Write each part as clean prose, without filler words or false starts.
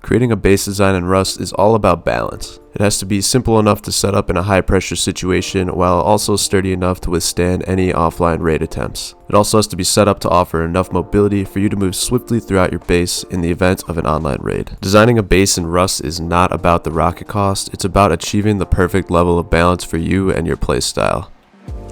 Creating a base design in Rust is all about balance. It has to be simple enough to set up in a high pressure situation while also sturdy enough to withstand any offline raid attempts. It also has to be set up to offer enough mobility for you to move swiftly throughout your base in the event of an online raid. Designing a base in Rust is not about the rocket cost, it's about achieving the perfect level of balance for you and your playstyle.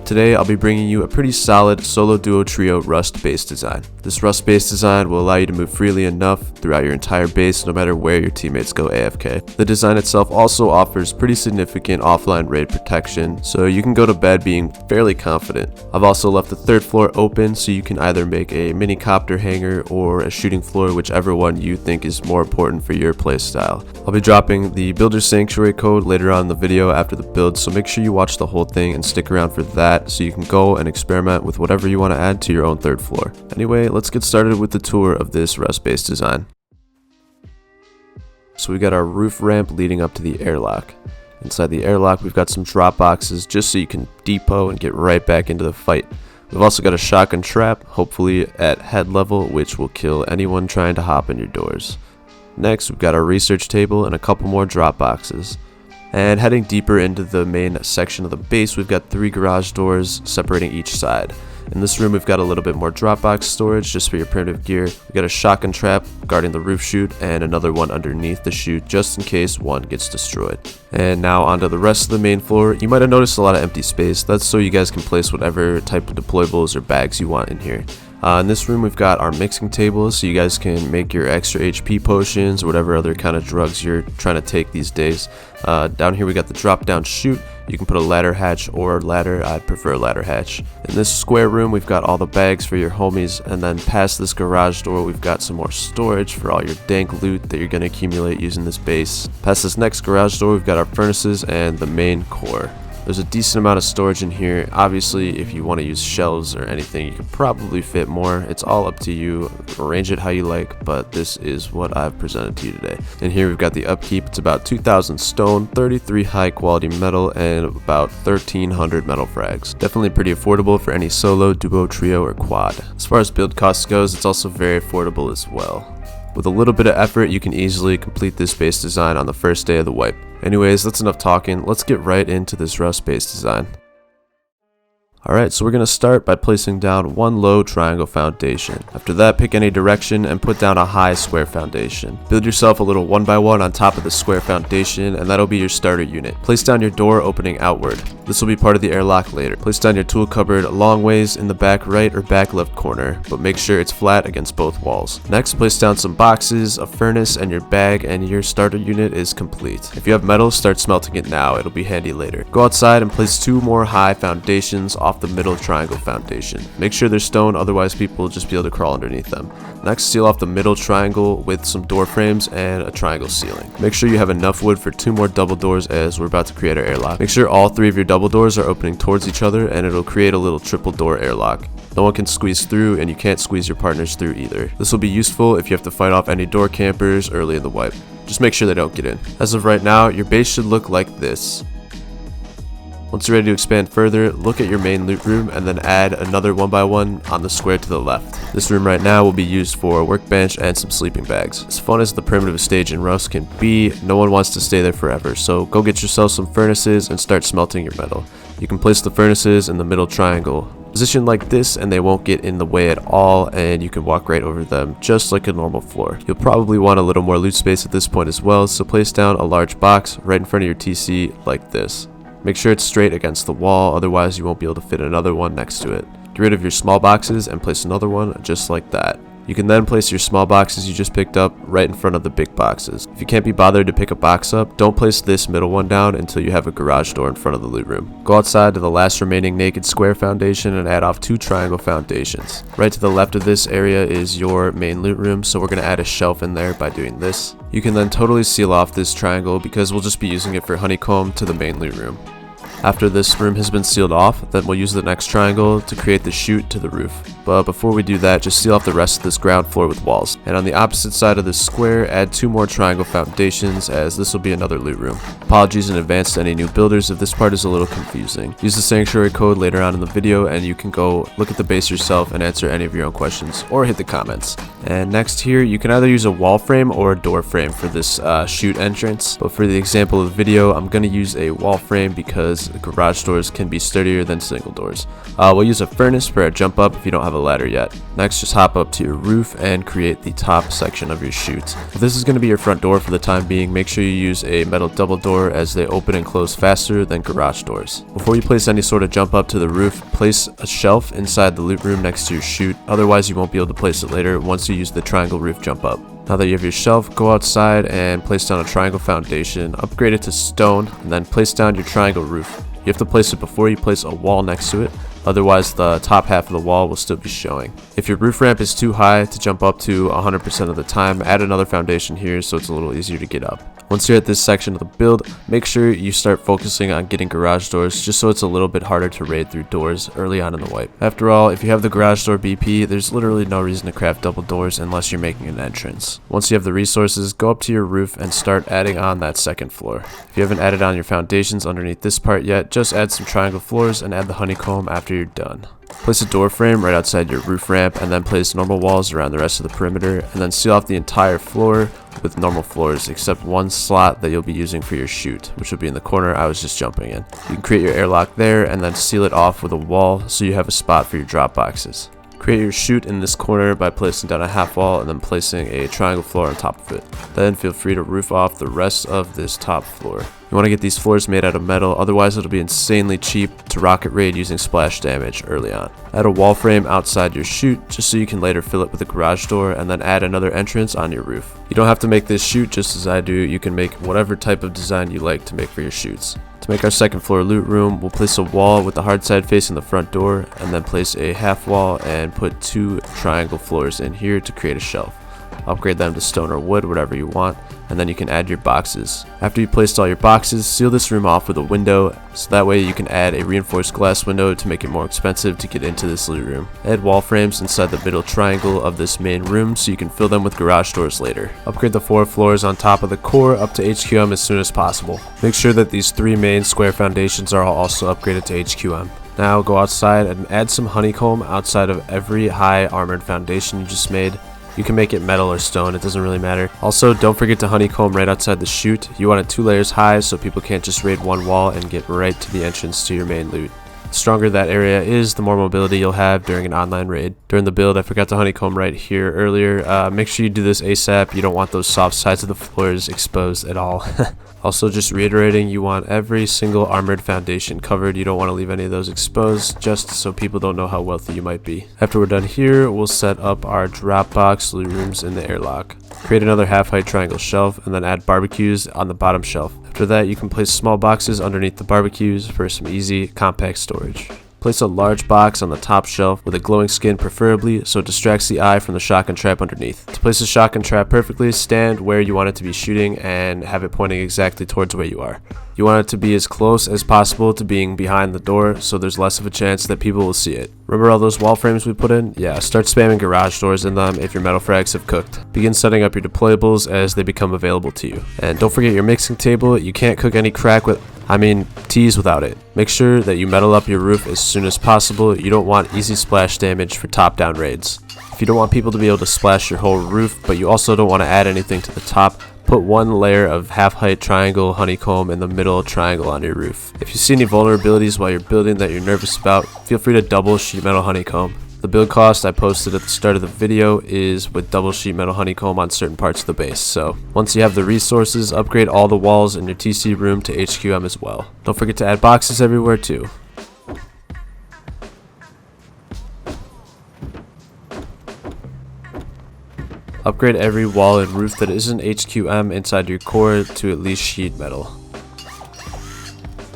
Today I'll be bringing you a pretty solid solo duo trio Rust base design. This Rust base design will allow you to move freely enough throughout your entire base no matter where your teammates go AFK. The design itself also offers pretty significant offline raid protection, so you can go to bed being fairly confident. I've also left the third floor open so you can either make a minicopter hangar or a shooting floor, whichever one you think is more important for your playstyle. I'll be dropping the Builder Sanctuary code later on in the video after the build, so make sure you watch the whole thing and stick around for that, so you can go and experiment with whatever you want to add to your own third floor. Anyway, let's get started with the tour of this Rust base design. So we got our roof ramp leading up to the airlock. Inside the airlock we've got some drop boxes just so you can depot and get right back into the fight. We've also got a shotgun trap, hopefully at head level, which will kill anyone trying to hop in your doors. Next we've got our research table and a couple more drop boxes. And heading deeper into the main section of the base, we've got 3 garage doors separating each side. In this room we've got a little bit more drop box storage just for your primitive gear. We've got a shotgun trap guarding the roof chute and another one underneath the chute just in case one gets destroyed. And now onto the rest of the main floor. You might have noticed a lot of empty space. That's so you guys can place whatever type of deployables or bags you want in here. In this room we've got our mixing tables so you guys can make your extra HP potions or whatever other kind of drugs you're trying to take these days. Down here we got the drop down chute. You can put a ladder hatch or ladder. I'd prefer a ladder hatch. In this square room we've got all the bags for your homies, and then past this garage door we've got some more storage for all your dank loot that you're going to accumulate using this base. Past this next garage door we've got our furnaces and the main core. There's a decent amount of storage in here. Obviously, if you want to use shelves or anything, you could probably fit more. It's all up to you. Arrange it how you like, but this is what I've presented to you today. And here we've got the upkeep. It's about 2,000 stone, 33 high quality metal, and about 1,300 metal frags. Definitely pretty affordable for any solo, duo, trio, or quad. As far as build cost goes, it's also very affordable as well. With a little bit of effort, you can easily complete this base design on the first day of the wipe. Anyways, that's enough talking. Let's get right into this Rust base design. Alright, so we're going to start by placing down one low triangle foundation. After that, pick any direction and put down a high square foundation. Build yourself a little 1x1 on top of the square foundation, and that'll be your starter unit. Place down your door opening outward. This will be part of the airlock later. Place down your tool cupboard long ways in the back right or back left corner, but make sure it's flat against both walls. Next, place down some boxes, a furnace, and your bag, and your starter unit is complete. If you have metal, start smelting it now. It'll be handy later. Go outside and place 2 more high foundations off the middle triangle foundation. Make sure they're stone, otherwise people will just be able to crawl underneath them. Next, seal off the middle triangle with some door frames and a triangle ceiling. Make sure you have enough wood for 2 more double doors as we're about to create our airlock. Make sure all 3 of your double doors are opening towards each other, and it'll create a little triple door airlock. No one can squeeze through, and you can't squeeze your partners through either. This will be useful if you have to fight off any door campers early in the wipe. Just make sure they don't get in. As of right now, your base should look like this. Once you're ready to expand further, look at your main loot room and then add another 1x1 on the square to the left. This room right now will be used for a workbench and some sleeping bags. As fun as the primitive stage in Rust can be, no one wants to stay there forever, so go get yourself some furnaces and start smelting your metal. You can place the furnaces in the middle triangle. Position like this and they won't get in the way at all, and you can walk right over them just like a normal floor. You'll probably want a little more loot space at this point as well, so place down a large box right in front of your TC like this. Make sure it's straight against the wall, otherwise you won't be able to fit another one next to it. Get rid of your small boxes and place another one just like that. You can then place your small boxes you just picked up right in front of the big boxes. If you can't be bothered to pick a box up, don't place this middle one down until you have a garage door in front of the loot room. Go outside to the last remaining naked square foundation and add off 2 triangle foundations. Right to the left of this area is your main loot room, so we're going to add a shelf in there by doing this. You can then totally seal off this triangle because we'll just be using it for honeycomb to the main loot room. After this room has been sealed off, then we'll use the next triangle to create the chute to the roof. But before we do that, just seal off the rest of this ground floor with walls. And on the opposite side of this square, add 2 more triangle foundations, as this will be another loot room. Apologies in advance to any new builders if this part is a little confusing. Use the sanctuary code later on in the video and you can go look at the base yourself and answer any of your own questions, or hit the comments. And next here, you can either use a wall frame or a door frame for this chute entrance. But for the example of the video, I'm going to use a wall frame because garage doors can be sturdier than single doors. We'll use a furnace for a jump up if you don't have a ladder yet. Next, just hop up to your roof and create the top section of your chute. If this is going to be your front door for the time being, make sure you use a metal double door as they open and close faster than garage doors. Before you place any sort of jump up to the roof, place a shelf inside the loot room next to your chute, otherwise you won't be able to place it later once you use the triangle roof jump up. Now that you have your shelf, go outside and place down a triangle foundation, upgrade it to stone, and then place down your triangle roof. You have to place it before you place a wall next to it, otherwise the top half of the wall will still be showing. If your roof ramp is too high to jump up to 100% of the time, add another foundation here so it's a little easier to get up. Once you're at this section of the build, make sure you start focusing on getting garage doors just so it's a little bit harder to raid through doors early on in the wipe. After all, if you have the garage door BP, there's literally no reason to craft double doors unless you're making an entrance. Once you have the resources, go up to your roof and start adding on that second floor. If you haven't added on your foundations underneath this part yet, just add some triangle floors and add the honeycomb after you're done. Place a door frame right outside your roof ramp and then place normal walls around the rest of the perimeter, and then seal off the entire floor with normal floors except one slot that you'll be using for your chute, which will be in the corner I was just jumping in. You can create your airlock there and then seal it off with a wall so you have a spot for your drop boxes. Create your chute in this corner by placing down a half wall and then placing a triangle floor on top of it. Then feel free to roof off the rest of this top floor. You want to get these floors made out of metal, otherwise it'll be insanely cheap to rocket raid using splash damage early on. Add a wall frame outside your chute just so you can later fill it with a garage door, and then add another entrance on your roof. You don't have to make this chute just as I do, you can make whatever type of design you like to make for your chutes. To make our second floor loot room, we'll place a wall with the hard side facing the front door, and then place a half wall and put 2 triangle floors in here to create a shelf. Upgrade them to stone or wood, whatever you want, and then you can add your boxes. After you placed all your boxes, seal this room off with a window, so that way you can add a reinforced glass window to make it more expensive to get into this loot room. Add wall frames inside the middle triangle of this main room so you can fill them with garage doors later. Upgrade the 4 floors on top of the core up to HQM as soon as possible. Make sure that these 3 main square foundations are also upgraded to HQM. Now go outside and add some honeycomb outside of every high armored foundation you just made. You can make it metal or stone, it doesn't really matter. Also, don't forget to honeycomb right outside the chute. You want it 2 layers high so people can't just raid one wall and get right to the entrance to your main loot. The stronger that area is, the more mobility you'll have during an online raid. During the build, I forgot to honeycomb right here earlier. Make sure you do this ASAP. You don't want those soft sides of the floors exposed at all. Also, just reiterating, you want every single armored foundation covered. You don't want to leave any of those exposed, just so people don't know how wealthy you might be. After we're done here, we'll set up our drop box loot rooms in the airlock. Create another half-height triangle shelf, and then add barbecues on the bottom shelf. After that, you can place small boxes underneath the barbecues for some easy, compact storage. Place a large box on the top shelf with a glowing skin preferably so it distracts the eye from the shotgun trap underneath. To place the shotgun trap perfectly, stand where you want it to be shooting and have it pointing exactly towards where you are. You want it to be as close as possible to being behind the door so there's less of a chance that people will see it. Remember all those wall frames we put in? Yeah, start spamming garage doors in them if your metal frags have cooked. Begin setting up your deployables as they become available to you. And don't forget your mixing table. You can't cook any teas without it. Make sure that you metal up your roof as soon as possible. You don't want easy splash damage for top-down raids. If you don't want people to be able to splash your whole roof, but you also don't want to add anything to the top, put 1 layer of half-height triangle honeycomb in the middle triangle on your roof. If you see any vulnerabilities while you're building that you're nervous about, feel free to double sheet metal honeycomb. The build cost I posted at the start of the video is with double sheet metal honeycomb on certain parts of the base, so once you have the resources, upgrade all the walls in your TC room to HQM as well. Don't forget to add boxes everywhere too. Upgrade every wall and roof that isn't HQM inside your core to at least sheet metal.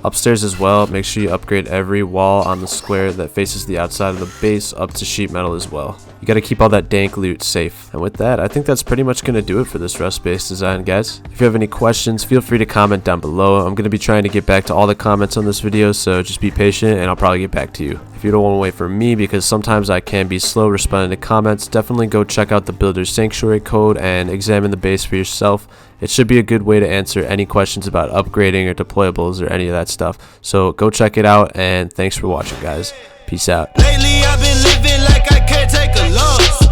Upstairs as well, make sure you upgrade every wall on the square that faces the outside of the base up to sheet metal as well. You got to keep all that dank loot safe. And with that, I think that's pretty much going to do it for this rust base design, guys. If you have any questions, feel free to comment down below. I'm going to be trying to get back to all the comments on this video, so just be patient and I'll probably get back to you. If you don't want to wait for me, because sometimes I can be slow responding to comments, definitely go check out the Builder's Sanctuary code and examine the base for yourself. It should be a good way to answer any questions about upgrading or deployables or any of that stuff. So go check it out, and thanks for watching, guys. Peace out. Lately I've been living like I can't take a loss.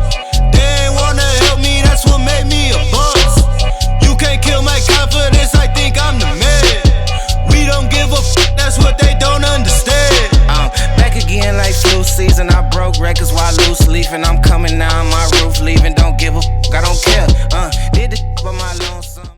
They ain't wanna help me, that's what made me a boss. You can't kill my confidence, I think I'm the man. We don't give a f, that's what they don't understand. I'm back again like flu season, I broke records while loose leaf, and I'm coming now in my